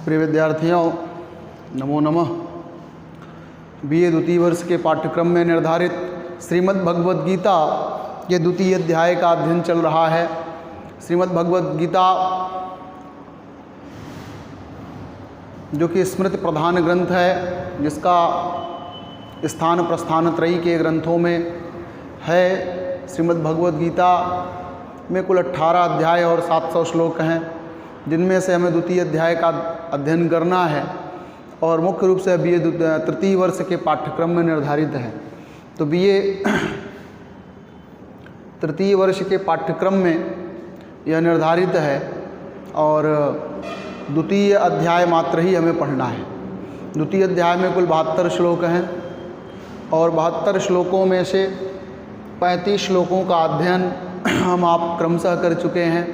प्रिय विद्यार्थियों, नमो नमः। बीए द्वितीय वर्ष के पाठ्यक्रम में निर्धारित श्रीमद् भगवद गीता के द्वितीय अध्याय का अध्ययन चल रहा है। श्रीमद् भगवद गीता जो कि स्मृति प्रधान ग्रंथ है, जिसका स्थान प्रस्थान त्रयी के ग्रंथों में है। श्रीमद् भगवद गीता में कुल 18 अध्याय और 700 श्लोक हैं, जिनमें से हमें द्वितीय अध्याय का अध्ययन करना है और मुख्य रूप से बीए तृतीय वर्ष के पाठ्यक्रम में निर्धारित है। तो बीए तृतीय वर्ष के पाठ्यक्रम में यह निर्धारित है और द्वितीय अध्याय मात्र ही हमें पढ़ना है। द्वितीय अध्याय में कुल 72 श्लोक हैं और 72 श्लोकों में से 35 श्लोकों का अध्ययन हम आप क्रमशः कर चुके हैं।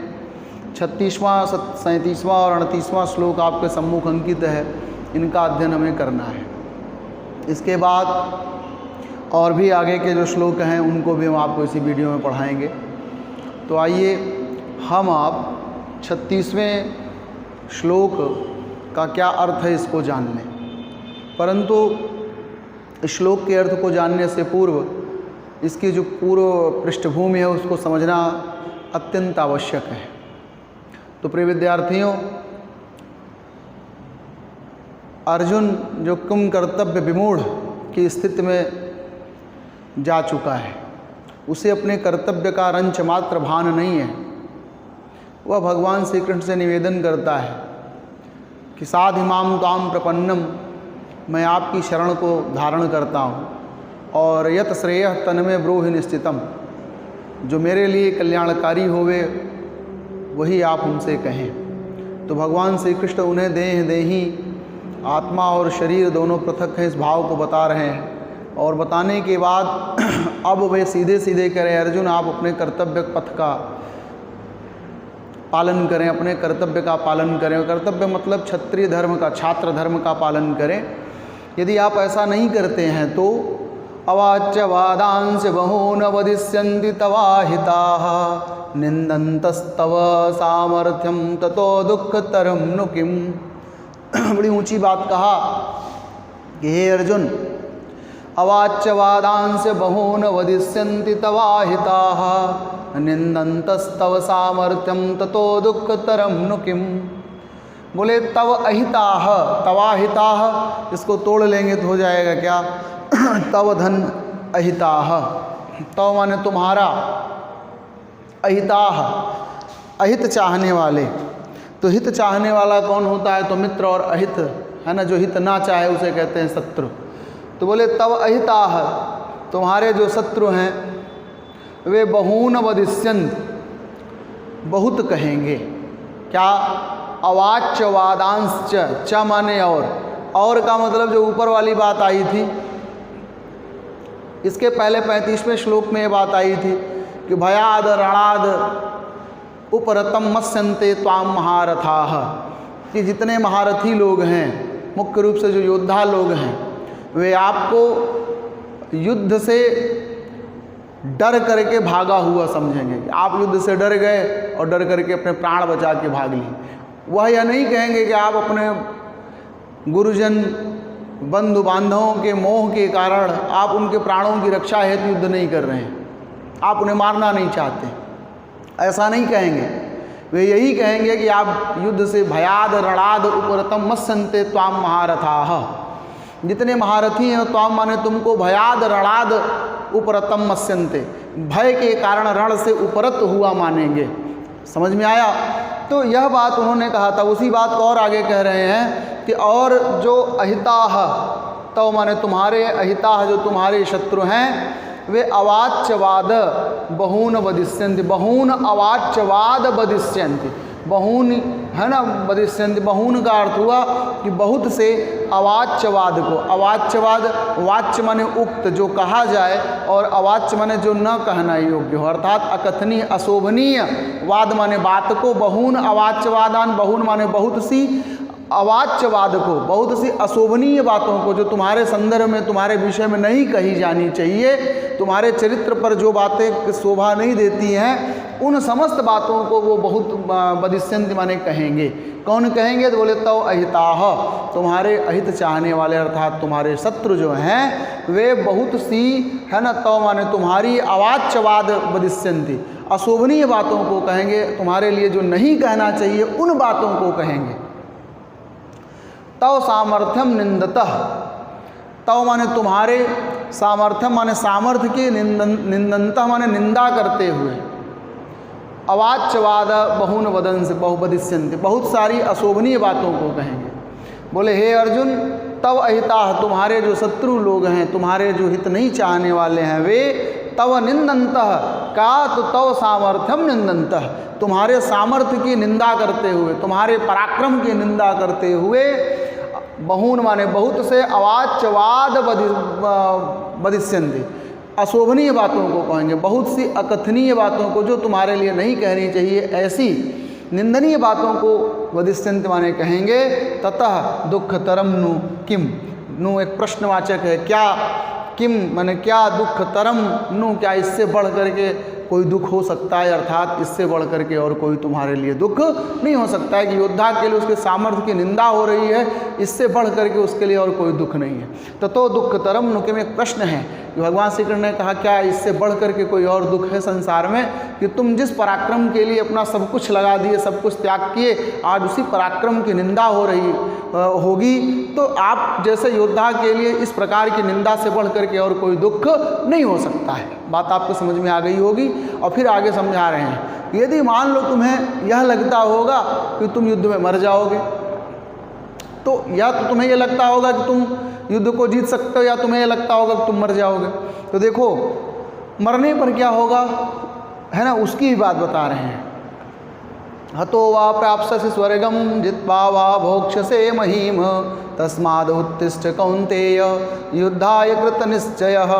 36वां, 37वां और 38वां श्लोक आपके सम्मुख अंकित है। इनका अध्ययन हमें करना है। इसके बाद और भी आगे के जो श्लोक हैं उनको भी हम आपको इसी वीडियो में पढ़ाएंगे। तो आइए हम आप 36वें श्लोक का क्या अर्थ है इसको जान लें। परंतु इस श्लोक के अर्थ को जानने से पूर्व इसकी जो पूर्व पृष्ठभूमि है उसको समझना अत्यंत आवश्यक है। तो प्रिय विद्यार्थियों, अर्जुन जो किम कर्तव्य विमूढ़ की स्थिति में जा चुका है, उसे अपने कर्तव्य का रंच मात्र भान नहीं है। वह भगवान श्री कृष्ण से निवेदन करता है कि साधिमाम ताम प्रपन्नम, मैं आपकी शरण को धारण करता हूँ और यत श्रेयः तन्मे ब्रूहि निश्चितम, जो मेरे लिए कल्याणकारी होवे वही आप हमसे कहें। तो भगवान श्री कृष्ण उन्हें देह देही, आत्मा और शरीर दोनों पृथक हैं, इस भाव को बता रहे हैं। और बताने के बाद अब वे सीधे सीधे कह रहे हैं, अर्जुन आप अपने कर्तव्य पथ का पालन करें, अपने कर्तव्य का पालन करें। कर्तव्य मतलब क्षत्रिय धर्म का, छात्र धर्म का पालन करें। यदि आप ऐसा नहीं करते हैं तो अवाच्य वादांश बहून वदिष्यन्ति तवाहिताः निंदन्तस्तव सामर्थ्यम ततो दुःखतरं नु किम। बड़ी ऊंची बात कहा कि हे अर्जुन, अवाच्य वादांश बहून वदिष्यन्ति तवाहिताः निंदन्तस्तव सामर्थ्यम ततो दुःखतरं नु किम। बोले तव अहिताः, तवाहिताः इसको तोड़ लेंगे तो हो जाएगा क्या? तव धन अहिताः, तव माने तुम्हारा, अहिताः अहित चाहने वाले। तो हित चाहने वाला कौन होता है? तो मित्र और अहित है ना, जो हित ना चाहे उसे कहते हैं शत्रु। तो बोले तव अहिताः, तुम्हारे जो शत्रु हैं वे बहून वदिष्यन्ति, बहुत कहेंगे। क्या? अवाच्य वादांश, च माने और का मतलब जो ऊपर वाली बात आई थी, इसके पहले 35वें श्लोक में ये बात आई थी कि भयाद रणाद उपरतम मत्स्यन्ते त्वाम महारथाः, कि जितने महारथी लोग हैं, मुख्य रूप से जो योद्धा लोग हैं, वे आपको युद्ध से डर करके भागा हुआ समझेंगे। कि आप युद्ध से डर गए और डर करके अपने प्राण बचा के भाग लिए। वह यह नहीं कहेंगे कि आप अपने गुरुजन बंधु बांधवों के मोह के कारण आप उनके प्राणों की रक्षा हेतु युद्ध नहीं कर रहे हैं, आप उन्हें मारना नहीं चाहते, ऐसा नहीं कहेंगे। वे यही कहेंगे कि आप युद्ध से भयाद रणाद उपरतम मत्स्यन्ते त्वाम महारथाः, जितने महारथी हैं त्वाम माने तुमको, भयाद रणाद उपरतम मत्स्यन्ते, भय के कारण रण से उपरत हुआ मानेंगे। समझ में आया? तो यह बात उन्होंने कहा था। उसी बात को और आगे कह रहे हैं कि और जो अहिताः, तो माने तुम्हारे अहिताः, जो तुम्हारे शत्रु हैं, वे अवाच्यवाद बहून वदिष्यन्ति, बहून अवाच्यवाद वदिष्यन्ति, बहून है ना, वदिष्यन्ति, बहून का अर्थ हुआ कि बहुत से अवाच्यवाद को, अवाच्यवाद वाच्य माने उक्त, जो कहा जाए, और अवाच्य माने जो न कहना योग्य हो, अर्थात अकथनीय अशोभनीय, वाद माने बात को, बहून अवाच्यवादान, बहून माने बहुत सी, अवाच्यवाद को, बहुत सी अशोभनीय बातों को, जो तुम्हारे संदर्भ में, तुम्हारे विषय में नहीं कही जानी चाहिए, तुम्हारे चरित्र पर जो बातें शोभा नहीं देती हैं, उन समस्त बातों को वो बहुत वदिष्यन्ति माने कहेंगे। कौन कहेंगे? तो बोले तव अहिताह, तुम्हारे अहित चाहने वाले अर्थात तुम्हारे शत्रु जो हैं वे बहुत सी है ना, तव माने तुम्हारी अवाच्यवाद वदिष्यन्ति, अशोभनीय बातों को कहेंगे, तुम्हारे लिए जो नहीं कहना चाहिए उन बातों को कहेंगे। तव सामर्थ्यम निंदतः, तव माने तुम्हारे, सामर्थ्यम माने सामर्थ्य की, निंदनतः माने निंदा करते हुए, अवाच्यवाद बहुन वदंस बहुवदिष्यन्ति, बहुत सारी अशोभनीय बातों को कहेंगे। बोले हे अर्जुन तव अहिताः, तुम्हारे जो शत्रु लोग हैं, तुम्हारे जो हित नहीं चाहने वाले हैं, वे तव निंदन्तः का, तो तव सामर्थ्यम निंदन्तः, तुम्हारे सामर्थ्य की निंदा करते हुए, तुम्हारे पराक्रम की निंदा करते हुए, बहुन माने बहुत से, अवाच्यवाद वदिष्यन्ति, अशोभनीय बातों को कहेंगे, बहुत सी अकथनीय बातों को जो तुम्हारे लिए नहीं कहनी चाहिए, ऐसी निंदनीय बातों को वदिष्यन्ति माने कहेंगे। ततः दुःखतरम नु किम, नु एक प्रश्नवाचक है, क्या, किम माने क्या, दुःखतरम नु क्या, इससे बढ़ करके कोई दुख हो सकता है, अर्थात इससे बढ़ करके और कोई तुम्हारे लिए दुख नहीं हो सकता है कि योद्धा के लिए उसके सामर्थ्य की निंदा हो रही है, इससे बढ़ करके उसके लिए और कोई दुख नहीं है। तो दुःखतरम नुके में एक प्रश्न है कि भगवान श्री कृष्ण ने कहा क्या इससे बढ़ करके कोई और दुख है संसार में, कि तुम जिस पराक्रम के लिए अपना सब कुछ लगा दिए, सब कुछ त्याग किए, आज उसी पराक्रम की निंदा हो रही होगी, तो आप जैसे योद्धा के लिए इस प्रकार की निंदा से बढ़ करके और कोई दुख नहीं हो सकता है। बात आपको समझ में आ गई होगी। और फिर आगे समझा रहे हैं, यदि मान लो तुम्हें यह लगता होगा कि तुम युद्ध में मर जाओगे, तो या तो तुम्हें यह लगता होगा कि तुम युद्ध को जीत सकते हो, या तुम्हें यह लगता होगा कि तुम मर जाओगे। तो देखो मरने पर क्या होगा, है ना, उसकी ही बात बता रहे हैं। हतो वा प्राप्स्यसि स्वर्गम जित्वा वा भोक्ष्यसे महीम तस्माद् उत्तिष्ठ कौन्तेय युद्धाय कृतनिश्चयः।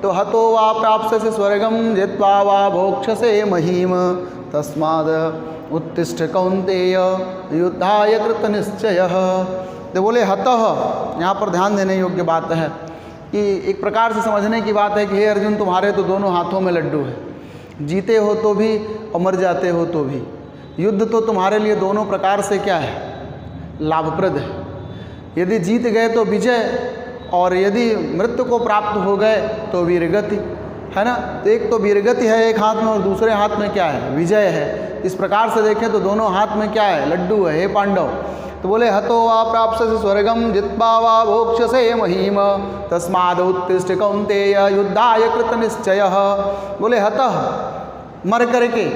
तो हतो वा प्राप्स्यसि स्वर्गम जित्वा वा भोक्ष्यसे महीम तस्माद् उत्तिष्ठ कौन्तेय युद्धाय कृतनिश्चयः। तो बोले हतः, यहाँ पर ध्यान देने योग्य बात है कि एक प्रकार से समझने की बात है कि हे अर्जुन तुम्हारे तो दोनों हाथों में लड्डू है, जीते हो तो भी और मर जाते हो तो भी। युद्ध तो तुम्हारे लिए दोनों प्रकार से क्या है, लाभप्रद है। यदि जीत गए तो विजय, और यदि मृत्यु को प्राप्त हो गए तो वीरगति, है ना। तो एक तो वीरगति है एक हाथ में और दूसरे हाथ में क्या है, विजय है। इस प्रकार से देखें तो दोनों हाथ में क्या है, लड्डू है। हे पांडव, तो बोले हतो वा प्राप्स्यसि स्वर्गम जित्वा वा भोक्ष्यसे महीम तस्माद् उत्तिष्ठ कौन्तेय युद्धाय कृतनिश्चयः। बोले हतः, मर करके,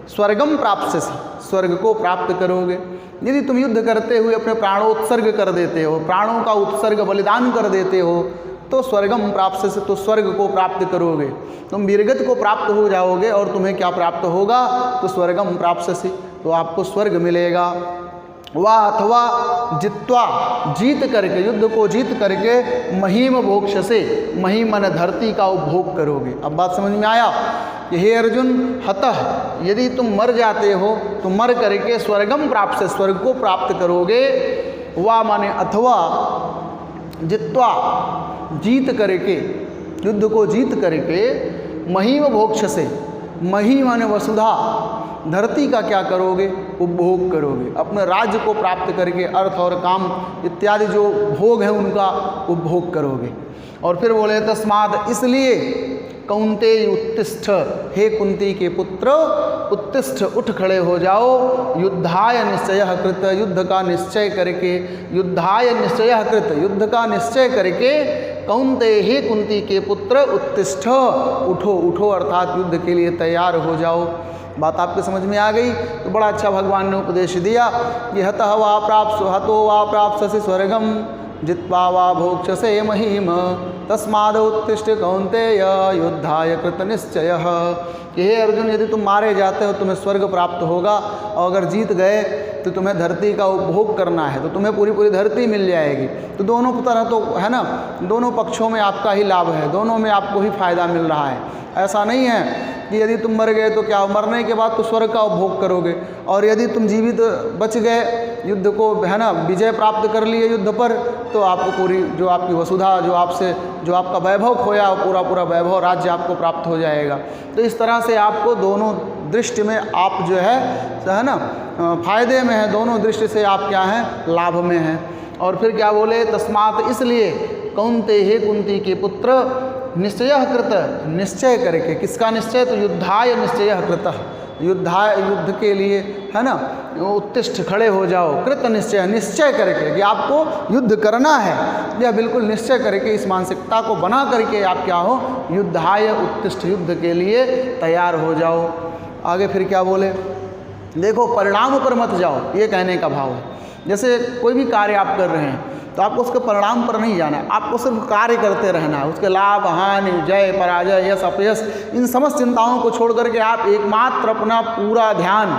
स्वर्गम प्राप्स्यसि, स्वर्ग को प्राप्त करोगे। यदि तुम युद्ध करते हुए अपने प्राणोत्सर्ग कर देते हो, प्राणों का उत्सर्ग बलिदान कर देते हो, तो स्वर्गम प्राप्स्यसि, तो स्वर्ग को प्राप्त करोगे, तुम वीरगति को प्राप्त हो जाओगे। और तुम्हें क्या प्राप्त होगा, तो स्वर्गम प्राप्स्यसि, तो आपको स्वर्ग मिलेगा। वा अथवा जित्वा, जीत करके, युद्ध को जीत करके, महीम भोक्ष्यसे, महीम माने धरती का उपभोग करोगे। अब बात समझ में आया कि हे अर्जुन हतः, यदि तुम मर जाते हो तो मर करके स्वर्गम प्राप्त, स्वर्ग को प्राप्त करोगे। वा माने अथवा, जित्वा, जीत करके, युद्ध को जीत करके, महीम भोक्ष्यसे, मही माने वसुधा, धरती का क्या करोगे, उपभोग करोगे। अपने राज्य को प्राप्त करके अर्थ और काम इत्यादि जो भोग है उनका उपभोग करोगे। और फिर बोले तस्माद्, इसलिए कौन्तेय उत्तिष्ठ, हे कुंती के पुत्र उत्तिष्ठ, उठ खड़े हो जाओ। युद्धाय निश्चयः कृत, युद्ध का निश्चय करके, युद्धाय निश्चयः कृत, युद्ध का निश्चय करके, कौन्तेय हे कुंती के पुत्र उत्तिष्ठ, उठो, उठो अर्थात युद्ध के लिए तैयार हो जाओ। बात आपके समझ में आ गई। तो बड़ा अच्छा भगवान ने उपदेश दिया कि हतः वा प्राप्स्यसि स्वर्गम जित्वा वा भोक्ष्यसे महीम तस्माद् उत्तिष्ठ कौन्तेय युद्धाय कृतनिश्चयः। कि हे अर्जुन, यदि तुम मारे जाते हो तुम्हें स्वर्ग प्राप्त होगा, और अगर जीत गए तो तुम्हें धरती का उपभोग करना है, तो तुम्हें पूरी पूरी धरती मिल जाएगी। तो दोनों तरह तो है ना, दोनों पक्षों में आपका ही लाभ है, दोनों में आपको ही फायदा मिल रहा है। ऐसा नहीं है कि यदि तुम मर गए तो क्या, मरने के बाद तो स्वर्ग का उपभोग करोगे, और यदि तुम जीवित बच गए, युद्ध को है ना विजय प्राप्त कर लिए युद्ध पर, तो आपको पूरी जो आपकी वसुधा, जो आपका वैभव खोया, पूरा पूरा वैभव राज्य आपको प्राप्त हो जाएगा। तो इस तरह से आपको दोनों दृष्टि में आप जो है ना फायदे में है, दोनों दृष्टि से आप क्या हैं, लाभ में हैं। और फिर क्या बोले, तस्मात इसलिए कौन्ते हे कुंती के पुत्र निश्चय कृत, निश्चय करके, किसका निश्चय, तो युद्धाय निश्चय कृतः, युद्ध के लिए है ना, उत्तिष्ठ खड़े हो जाओ, कृत निश्चय, निश्चय करके कि आपको युद्ध करना है, यह बिल्कुल निश्चय करके इस मानसिकता को बना करके आप क्या हो, युद्धाय उत्तिष्ठ, युद्ध के लिए तैयार हो जाओ। आगे फिर क्या बोले, देखो परिणाम पर मत जाओ, ये कहने का भाव है। जैसे कोई भी कार्य आप कर रहे हैं तो आपको उसके परिणाम पर नहीं जाना है, आपको सिर्फ कार्य करते रहना है। उसके लाभ हानि, जय पराजय, यश अपयश, इन समस्त चिंताओं को छोड़ करके आप एकमात्र अपना पूरा ध्यान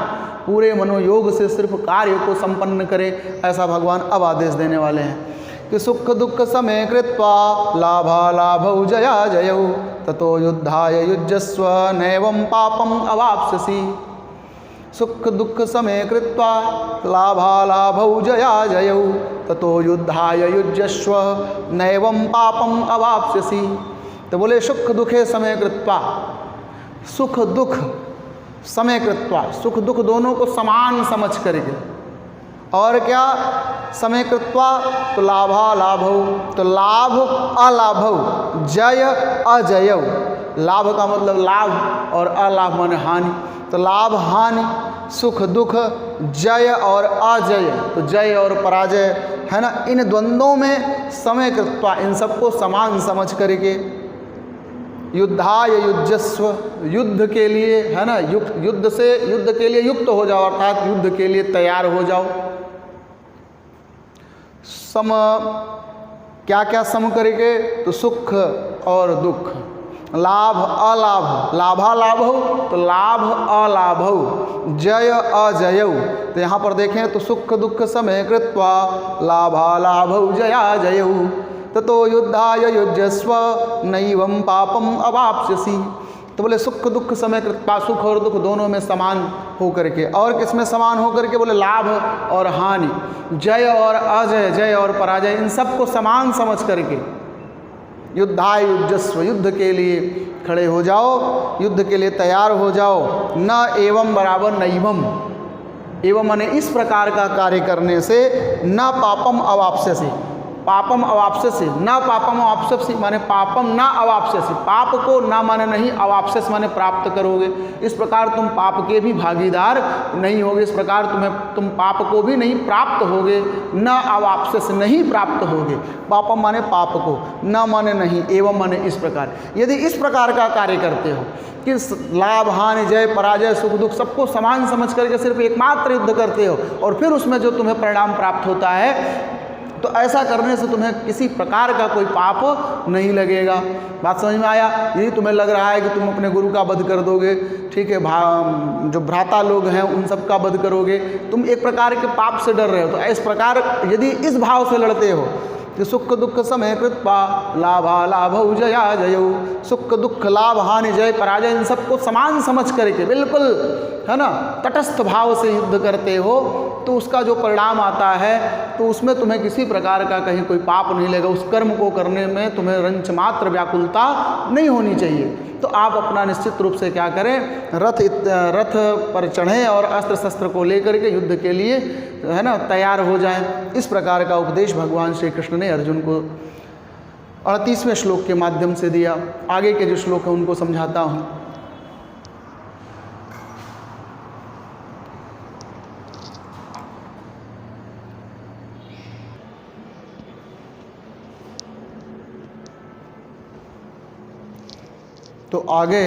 पूरे मनोयोग से सिर्फ कार्य को संपन्न करें। ऐसा भगवान अब आदेश देने वाले हैं कि सुख दुख समय कृत्वा लाभालाभौ जया जयौ ततो युद्धाय युज्यस्व नैवं पापम अवाप्स्यसि। सुख दुख समय कृत्वा लाभालाभौ जया जयौ ततो युद्धाय युज्यस्व नैवं पापम अवाप्स्यसि। तो बोले सुख दुखे समय कृत्वा, सुख दुख समय कृत्वा, सुख दुख दोनों को समान समझ करके, और क्या समय कृत्वा, तो लाभालाभौ, तो लाभ अलाभौ, जय अजयौ, लाभ का मतलब लाभ और अलाभ माने हानि, तो लाभ हानि, सुख दुख, जय और अजय, तो जय और पराजय है ना, इन द्वंद्वों में समय कृत्वा, इन सबको समान समझ करके युद्धाय युज्यस्व, युद्ध के लिए है ना, युद्ध से, युद्ध के लिए युक्त हो जाओ, अर्थात युद्ध के लिए तैयार हो जाओ। सम, क्या क्या सम करके, तो सुख और दुख, लाभ अलाभ, लाभालाभ हो तो लाभ अलाभ हो, जय अजयौ। तो यहाँ पर देखें तो सुख दुख समय कृत्वा लाभालाभौ जया जयौ ततो युद्धाय युज्यस्व नैवं पापम अवाप्स्यसि। तो बोले सुख दुख समय कृत्वा, सुख और दुख दोनों में समान हो करके, और किस में समान हो करके, बोले लाभ और हानि, जय और अजय, जय और पराजय, इन सबको समान समझ करके युद्धाय युज्यस्व, युद्ध के लिए खड़े हो जाओ, युद्ध के लिए तैयार हो जाओ। न एवं बराबर नैवम, एवं माने इस प्रकार का कार्य करने से न पापम अवाप्स्यसि, पापम अवाप्स्यसि, न पापम अवाप्स्यसि माने पापम न अवाप्स्यसि, पाप को न माने नहीं, अवाप्स्यस माने प्राप्त करोगे। इस प्रकार तुम पाप के भी भागीदार नहीं होगे, इस प्रकार तुम पाप को भी नहीं प्राप्त होगे, न अवाप्स्यस नहीं प्राप्त होगे। पापम माने पाप को, न माने नहीं, एवं माने इस प्रकार। यदि इस प्रकार का कार्य करते हो कि लाभ हानि, जय पराजय, सुख दुख सबको समान समझ करके सिर्फ एकमात्र युद्ध करते हो, और फिर उसमें जो तुम्हें परिणाम प्राप्त होता है, तो ऐसा करने से तुम्हें किसी प्रकार का कोई पाप नहीं लगेगा। बात समझ में आया? यदि तुम्हें लग रहा है कि तुम अपने गुरु का वध कर दोगे, ठीक है, जो भ्राता लोग हैं उन सब का वध करोगे, तुम एक प्रकार के पाप से डर रहे हो, तो इस प्रकार यदि इस भाव से लड़ते हो कि सुख दुख समय कृत्वा लाभालाभौ जया जयौ, सुख दुख लाभ हानि जय पराजय इन सबको समान समझ करके बिल्कुल है ना तटस्थ भाव से युद्ध करते हो, तो उसका जो परिणाम आता है तो उसमें तुम्हें किसी प्रकार का कहीं कोई पाप नहीं लगेगा, उस कर्म को करने में तुम्हें रंच मात्र व्याकुलता नहीं होनी चाहिए। तो आप अपना निश्चित रूप से क्या करें, रथ पर चढ़ें और अस्त्र शस्त्र को लेकर के युद्ध के लिए है ना तैयार हो जाएं। इस प्रकार का उपदेश भगवान श्री कृष्ण ने अर्जुन को 38वें श्लोक के माध्यम से दिया। आगे के जो श्लोक हैं उनको समझाता हूँ। तो आगे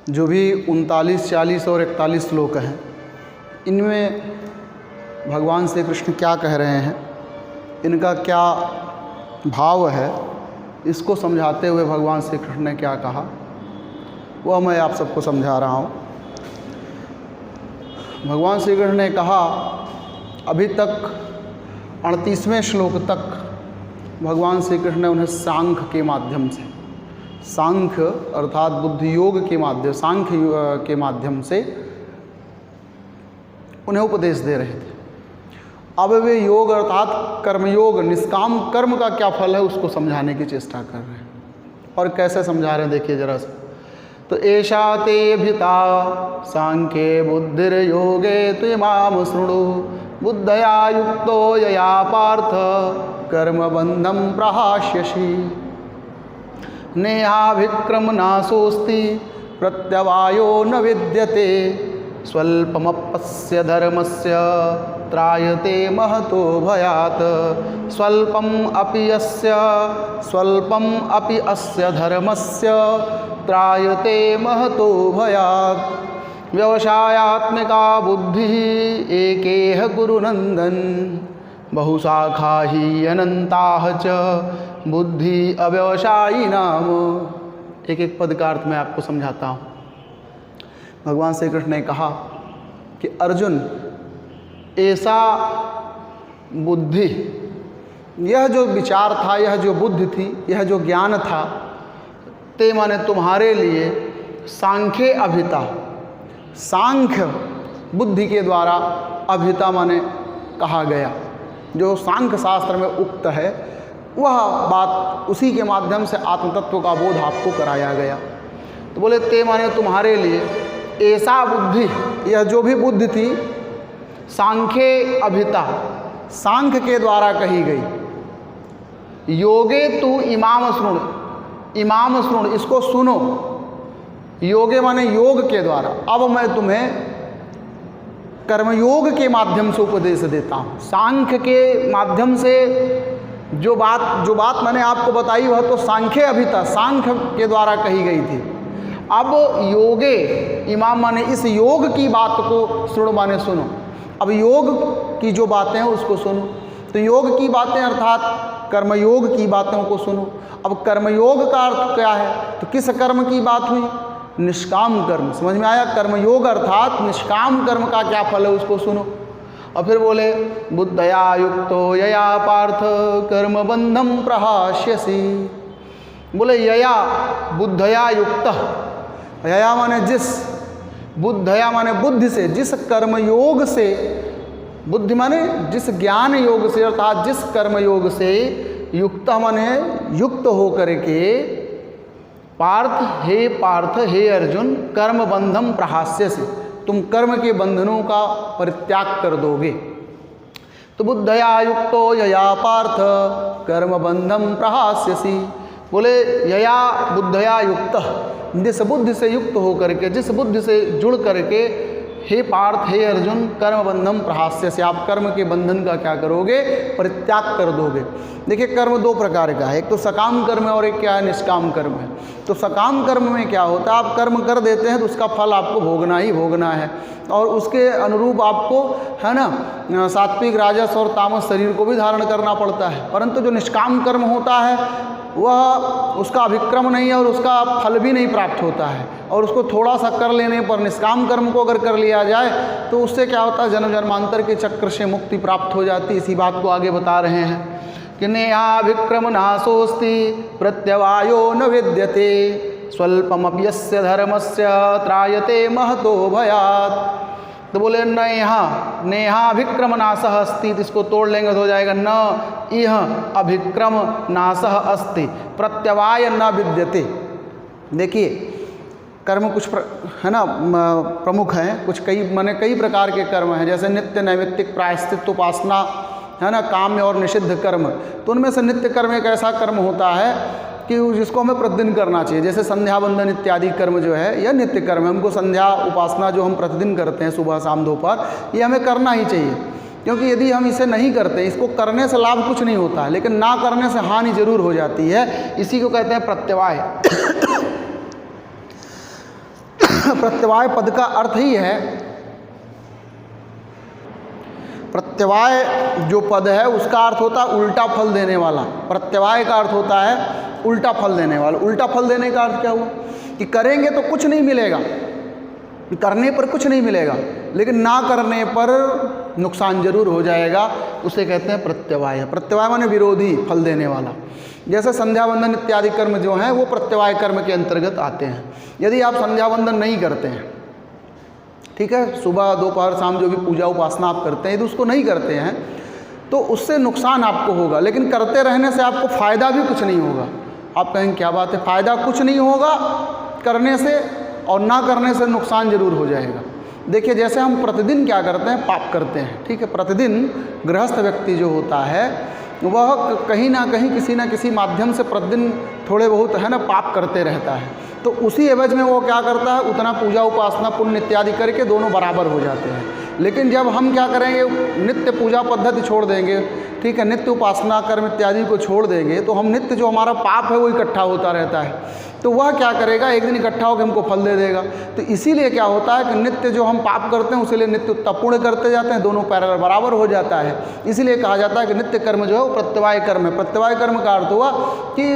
जो भी 39, 40 और 41 श्लोक हैं, इनमें भगवान श्री कृष्ण क्या कह रहे हैं, इनका क्या भाव है, इसको समझाते हुए भगवान श्री कृष्ण ने क्या कहा वह मैं आप सबको समझा रहा हूँ। भगवान श्री कृष्ण ने कहा, अभी तक 38वें श्लोक तक भगवान श्री कृष्ण ने उन्हें सांख्य के माध्यम से, सांख्य अर्थात बुद्धि योग के माध्यम, सांख्य के माध्यम से उन्हें उपदेश दे रहे थे। अब वे योग अर्थात कर्मयोग, निष्काम कर्म का क्या फल है उसको समझाने की चेष्टा कर रहे हैं। और कैसे समझा रहे हैं देखिए जरा सा। तो एषा ते भिता सांख्ये बुद्धिर्योगे त्विमां शृणु बुद्धया युक्तो यया पार्थ कर्मबन्धं प्रहास्यसि नेहाभिक्रमनाशोऽस्ति प्रत्यवायो न विद्यते स्वल्पमप्यस्य धर्मस्य त्रायते महतो भयात् स्वल्पम अपि अस्य धर्मस्य त्रायते महतो भयात् व्यवसायात्मिका बुद्धिः एकेह गुरुनन्दन बहुशाखा हि अनंताः च बुद्धि अव्यवसायी नाम। एक एक पद का अर्थ मैं आपको समझाता हूँ। भगवान श्री कृष्ण ने कहा कि अर्जुन, ऐसा बुद्धि, यह जो विचार था, यह जो बुद्धि थी, यह जो ज्ञान था, ते माने तुम्हारे लिए सांख्य अभिता, सांख्य बुद्धि के द्वारा अभिता माने कहा गया, जो सांख्य शास्त्र में उक्त है वह बात, उसी के माध्यम से आत्मतत्व का बोध आपको कराया गया। तो बोले ते माने तुम्हारे लिए ऐसा बुद्धि, यह जो भी बुद्धि थी सांख्य अभिता, सांख्य के द्वारा कही गई। योगे तू इमाम शृणु, इमाम शृणु, इसको सुनो। योगे माने योग के द्वारा। अब मैं तुम्हें कर्मयोग के माध्यम से उपदेश देता हूँ। सांख्य के माध्यम से जो बात मैंने आपको बताई वह तो सांख्य अभिता, सांख्य के द्वारा कही गई थी। अब योगे, इमाम माने इस योग की बात को सुनो, माने सुनो। अब योग की जो बातें हैं उसको सुनो। तो योग की बातें अर्थात कर्मयोग की बातों को सुनो। अब कर्मयोग का अर्थ क्या है? तो किस कर्म की बात हुई? निष्काम कर्म। समझ में आया? कर्मयोग अर्थात निष्काम कर्म का क्या फल है उसको सुनो। और फिर बोले बुद्धया युक्तो यया पार्थ कर्म बंधम प्रहास्यसि। बोले यया, बुद्धया युक्त, यया माने जिस, बुद्धया माने बुद्धि से, जिस कर्मयोग से, बुद्धि माने जिस ज्ञान योग से अर्थात जिस कर्मयोग से युक्त माने युक्त हो करके, पार्थ हे अर्जुन कर्म बंधम प्रहास्यसि, तुम कर्म के बंधनों का परित्याग कर दोगे। तो बुद्धया युक्तो यया पार्थ कर्म बंधम प्रहास्यसि। बोले यया बुद्धया युक्त, जिस बुद्धि से युक्त होकर के, जिस बुद्धि से जुड़ करके, हे पार्थ हे अर्जुन कर्म बंधम प्रहास्यसि, आप कर्म के बंधन का क्या करोगे? परित्याग कर दोगे। देखिए कर्म दो प्रकार का है, एक तो सकाम कर्म है और एक क्या है? निष्काम कर्म है। तो सकाम कर्म में क्या होता है? आप कर्म कर देते हैं तो उसका फल आपको भोगना ही भोगना है और उसके अनुरूप आपको, है ना, सात्विक राजस और तामस शरीर को भी धारण करना पड़ता है। परंतु जो निष्काम कर्म होता है वह, उसका अभिक्रम नहीं है और उसका फल भी नहीं प्राप्त होता है। और उसको थोड़ा सा कर लेने पर, निष्काम कर्म को अगर कर लिया जाए तो उससे क्या होता है? जन्म जन्मांतर के चक्र से मुक्ति प्राप्त हो जाती। इसी बात को आगे बता रहे हैं कि नेहाभिक्रम नाशोस्ति प्रत्यवायो न विद्यते स्वल्पमप्यस्य धर्मस्य त्रायते महतो भयात्। तो बोले न यहाँ नेहाभिक्रम नाशः अस्ति, इसको तोड़ लेंगे तो हो जाएगा न इह अभिक्रम नाशः अस्ति प्रत्यवाय न विद्यते। देखिए कर्म कुछ है ना प्रमुख हैं, कुछ कई प्रकार के कर्म हैं, जैसे नित्य नैमित्तिक प्रायश्चित उपासना, है ना, काम्य और निषिद्ध कर्म। तो उनमें से नित्य कर्म एक ऐसा कर्म होता है कि जिसको हमें प्रतिदिन करना चाहिए। जैसे संध्या वंदन इत्यादि कर्म जो है यह नित्य कर्म है। हमको संध्या उपासना जो हम प्रतिदिन करते हैं सुबह शाम दोपहर, ये हमें करना ही चाहिए। क्योंकि यदि हम इसे नहीं करते, इसको करने से लाभ कुछ नहीं होता है, लेकिन ना करने से हानि जरूर हो जाती है। इसी को कहते हैं प्रत्यवाय। प्रत्यवाय पद का अर्थ ही है, प्रत्यवाय जो पद है उसका अर्थ होता है उल्टा फल देने वाला। प्रत्यवाय का अर्थ होता है उल्टा फल देने वाला। उल्टा फल देने का अर्थ क्या हुआ? कि करेंगे तो कुछ नहीं मिलेगा, करने पर कुछ नहीं मिलेगा, लेकिन ना करने पर नुकसान जरूर हो जाएगा। उसे कहते हैं प्रत्यवाय। प्रत्यवाय माने विरोधी फल देने वाला। जैसे संध्या वंदन इत्यादि कर्म जो हैं वो प्रत्यवाय कर्म के अंतर्गत आते हैं। यदि आप संध्या वंदन नहीं करते हैं, ठीक है, सुबह दोपहर शाम जो भी पूजा उपासना आप करते हैं, यदि उसको नहीं करते हैं तो उससे नुकसान आपको होगा, लेकिन करते रहने से आपको फ़ायदा भी कुछ नहीं होगा। आप कहेंगे क्या बात है, फ़ायदा कुछ नहीं होगा करने से? और ना करने से नुकसान जरूर हो जाएगा। देखिए जैसे हम प्रतिदिन क्या करते हैं, पाप करते हैं, ठीक है। प्रतिदिन गृहस्थ व्यक्ति जो होता है वह कहीं ना कहीं किसी ना किसी माध्यम से प्रतिदिन थोड़े बहुत है ना पाप करते रहता है। तो उसी एवज में वो क्या करता है, उतना पूजा उपासना पुण्य इत्यादि करके दोनों बराबर हो जाते हैं। लेकिन जब हम क्या करेंगे, नित्य पूजा पद्धति छोड़ देंगे, ठीक है, नित्य उपासना कर्म इत्यादि को छोड़ देंगे, तो हम नित्य जो हमारा पाप है वो इकट्ठा होता रहता है। तो वह क्या करेगा, एक दिन इकट्ठा होकर हमको फल दे देगा। तो इसीलिए क्या होता है कि नित्य जो हम पाप करते हैं उसीलिए नित्य उत्तम पुण्य करते जाते हैं, दोनों पैरेलल बराबर हो जाता है। इसीलिए कहा जाता है कि नित्य कर्म जो है वो प्रत्यवाय कर्म है। प्रत्यवाय कर्म का अर्थ हुआ कि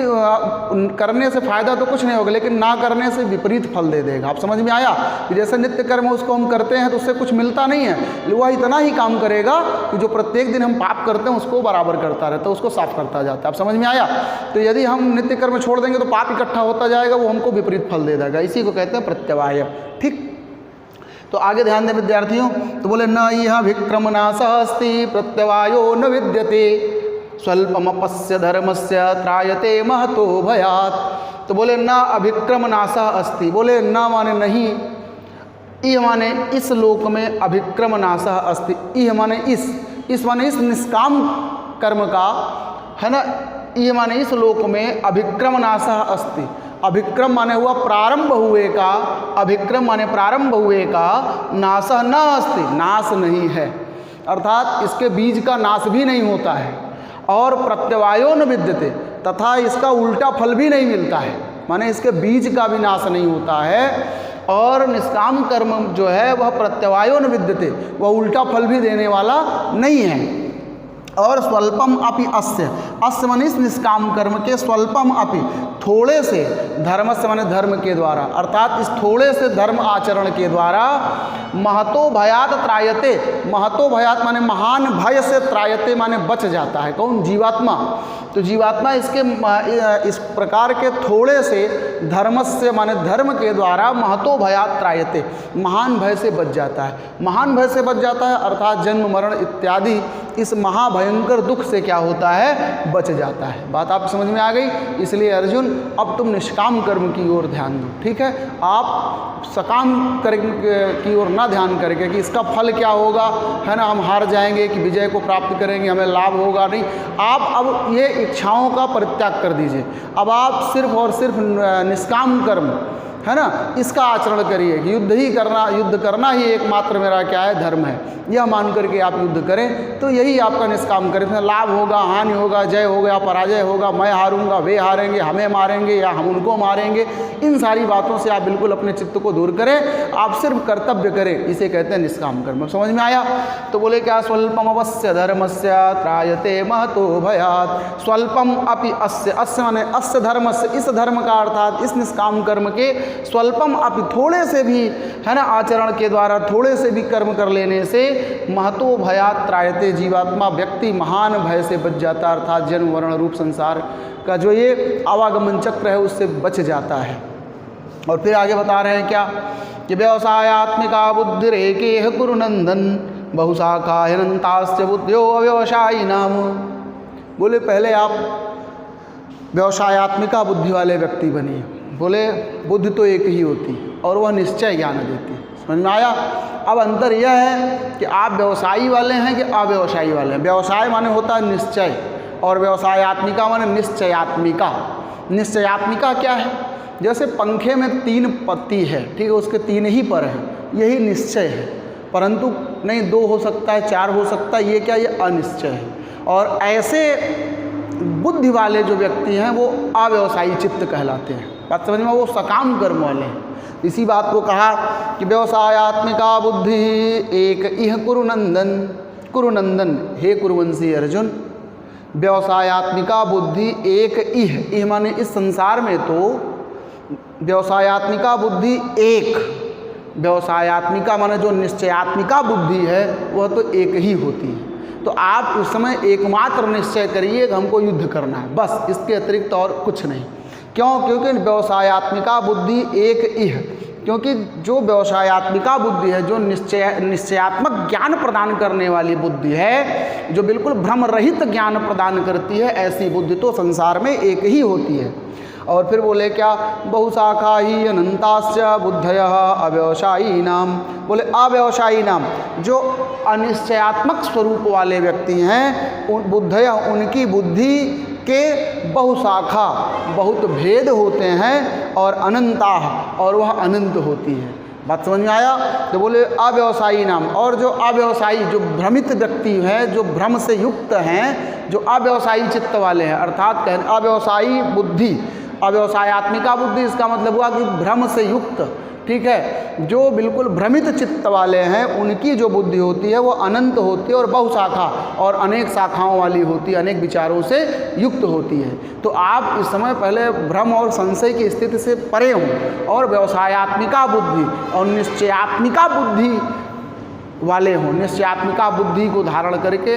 करने से फायदा तो कुछ नहीं होगा, लेकिन ना करने से विपरीत फल दे देगा। आप समझ में आया कि जैसे नित्य कर्म उसको हम करते हैं तो उससे कुछ मिलता नहीं है, वह इतना ही काम करेगा कि जो प्रत्येक दिन हम पाप करते हैं उसको बराबर करता रहता है, उसको साफ करता जाता है। आप समझ में आया। तो यदि हम नित्य कर्म छोड़ देंगे तो पाप इकट्ठा होता जाएगा, वो हमको विपरीत फल दे देगा। इसी को कहते हैं प्रत्यवाय। ठीक, तो आगे ध्यान दें विद्यार्थियों। तो बोले न यह विक्रम नाशः अस्ति प्रत्यवायो न विद्यते स्वल्पमपस्य धर्मस्य त्रायते महतो भयात्। तो बोले न अभिक्रम नाशः अस्ति, बोले न माने नहीं, इह माने इस लोक में अभिक्रम नाशः अस्ति। इह माने इस माने इस निष्काम कर्म का है ना, इह माने इस लोक में अभिक्रम नाशः अस्ति। अभिक्रम माने हुआ प्रारंभ हुए का, अभिक्रम माने प्रारंभ हुए का, नाशः न अस्ति, नाश नहीं है, अर्थात इसके बीज का नाश भी नहीं होता है। और प्रत्यवायो न विद्यते, तथा इसका उल्टा फल भी नहीं मिलता है, माने इसके बीज का भी नाश नहीं होता है। और निष्काम कर्म जो है वह प्रत्यवायो न विद्यते, वह उल्टा फल भी देने वाला नहीं है। और स्वल्पम अपि अस्य माने इस निष्काम कर्म के, स्वल्पम अपि थोड़े से, धर्म से माने धर्म के द्वारा, अर्थात इस थोड़े से धर्म आचरण के द्वारा महतो भयात त्रायते। महतो भयात माने महान भय से, त्रायते माने बच जाता है। कौन? जीवात्मा। तो जीवात्मा इसके इस प्रकार के थोड़े से धर्म से माने धर्म के द्वारा महतो भयात त्रायते, महान भय से बच जाता है। महान भय से बच जाता है अर्थात जन्म मरण इत्यादि इस महाभयंकर दुख से क्या होता है, बच जाता है। बात आप समझ में आ गई। इसलिए अर्जुन अब तुम निष्काम कर्म की ओर ध्यान दो, ठीक है। आप सकाम कर्म की ओर ना ध्यान करके कि इसका फल क्या होगा, है ना, हम हार जाएंगे कि विजय को प्राप्त करेंगे, हमें लाभ होगा, नहीं। आप अब ये इच्छाओं का परित्याग कर दीजिए। अब आप सिर्फ और सिर्फ निष्काम कर्म, है ना, इसका आचरण करिए कि युद्ध करना ही एकमात्र मेरा क्या है, धर्म है। यह मान करके आप युद्ध करें तो यही आपका निष्काम कर्म। इसमें लाभ होगा, हानि होगा, जय होगा, पराजय होगा, मैं हारूंगा, वे हारेंगे, हमें मारेंगे या हम उनको मारेंगे, इन सारी बातों से आप बिल्कुल अपने चित्त को दूर करें। आप सिर्फ कर्तव्य करें, इसे कहते हैं निष्काम कर्म। समझ में आया। तो बोले क्या, स्वल्पम अवश्य धर्मस्य त्रायते महतो भयात्। स्वल्पम अपि अस्य माने अस्य धर्मस्य, इस धर्म का अर्थात इस निष्काम कर्म के, स्वल्पम अपि थोड़े से भी, है ना, आचरण के द्वारा थोड़े से भी कर्म कर लेने से महतो भयात् त्रायते, जीवात्मा व्यक्ति महान भय से बच जाता, अर्थात जन्म वर्ण रूप संसार का जो ये आवागमन चक्र है उससे बच जाता है। और फिर आगे बता रहे हैं क्या कि व्यवसायात्मिका बुद्धिरेकेह कुरुनंदन बहुशाखा अनंताश्च बुद्धियो अव्यवसायी नाम। बोले पहले आप व्यवसायात्मिका बुद्धि वाले व्यक्ति बनिए। बोले बुद्धि तो एक ही होती और वह निश्चय ज्ञान देती। समझ में आया। अब अंतर यह है कि आप व्यवसायी वाले हैं कि अव्यवसायी वाले हैं। व्यवसाय माने होता है निश्चय और व्यवसायात्मिका माने निश्चयात्मिका। निश्चयात्मिका क्या है? जैसे पंखे में 3 पत्ती है, ठीक है, उसके 3 ही पर हैं, यही निश्चय है। परंतु नहीं 2 हो सकता है, 4 हो सकता है, ये क्या, ये अनिश्चय है। और ऐसे बुद्धि वाले जो व्यक्ति हैं वो अव्यवसायी चित्त कहलाते हैं। बात समझ में, वो सकाम कर्म वाले हैं। इसी बात को कहा कि व्यवसायात्मिका बुद्धि एक इह कुरुनंदन। कुरुनंदन, हे कुरुवंशी अर्जुन, व्यवसायात्मिका बुद्धि एक इह माने इस संसार में तो व्यवसायात्मिका बुद्धि एक, व्यवसायात्मिका माने जो निश्चयात्मिका बुद्धि है वह तो एक ही होती है। तो आप उस समय एकमात्र निश्चय करिए कि हमको युद्ध करना है, बस, इसके अतिरिक्त और कुछ नहीं। क्यों? क्योंकि व्यवसायात्मिका बुद्धि एक इह, क्योंकि जो व्यवसायात्मिका बुद्धि है, जो निश्चयात्मक ज्ञान प्रदान करने वाली बुद्धि है, जो बिल्कुल भ्रम रहित ज्ञान प्रदान करती है, ऐसी बुद्धि तो संसार में एक ही होती है। और फिर बोले क्या, बहुशाखा ही अनंताश्च बुद्धयः अव्यवसायी नाम। बोले अव्यवसायी नाम, जो अनिश्चयात्मक स्वरूप वाले व्यक्ति हैं, उन बुद्धयः उनकी बुद्धि के बहुशाखा बहुत भेद होते हैं, और अनंता और वह अनंत होती है। बात समझ में आया? तो बोले अव्यवसायी नाम, और जो अव्यवसायी, जो भ्रमित व्यक्ति हैं, जो भ्रम से युक्त हैं, जो अव्यवसायी चित्त वाले हैं, अर्थात कहें अव्यवसायी बुद्धि, अव्यवसायत्मिका बुद्धि, इसका मतलब हुआ कि भ्रम से युक्त, ठीक है, जो बिल्कुल भ्रमित चित्त वाले हैं, उनकी जो बुद्धि होती है वो अनंत होती है और बहुशाखा और अनेक शाखाओं वाली होती है, अनेक विचारों से युक्त होती है। तो आप इस समय पहले भ्रम और संशय की स्थिति से परे हों और व्यवसायत्मिका बुद्धि और निश्चयात्मिका बुद्धि वाले हों। निश्चयात्मिका बुद्धि को धारण करके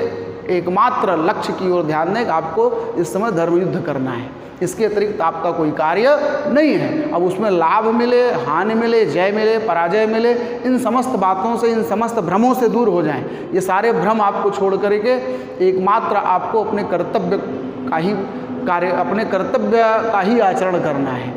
एकमात्र लक्ष्य की ओर ध्यान दें कि आपको इस समय धर्म युद्ध करना है, इसके अतिरिक्त आपका कोई कार्य नहीं है। अब उसमें लाभ मिले, हानि मिले, जय मिले, पराजय मिले, इन समस्त बातों से, इन समस्त भ्रमों से दूर हो जाएं। ये सारे भ्रम आपको छोड़ करके एकमात्र आपको अपने कर्तव्य का ही कार्य, अपने कर्तव्य का ही आचरण करना है।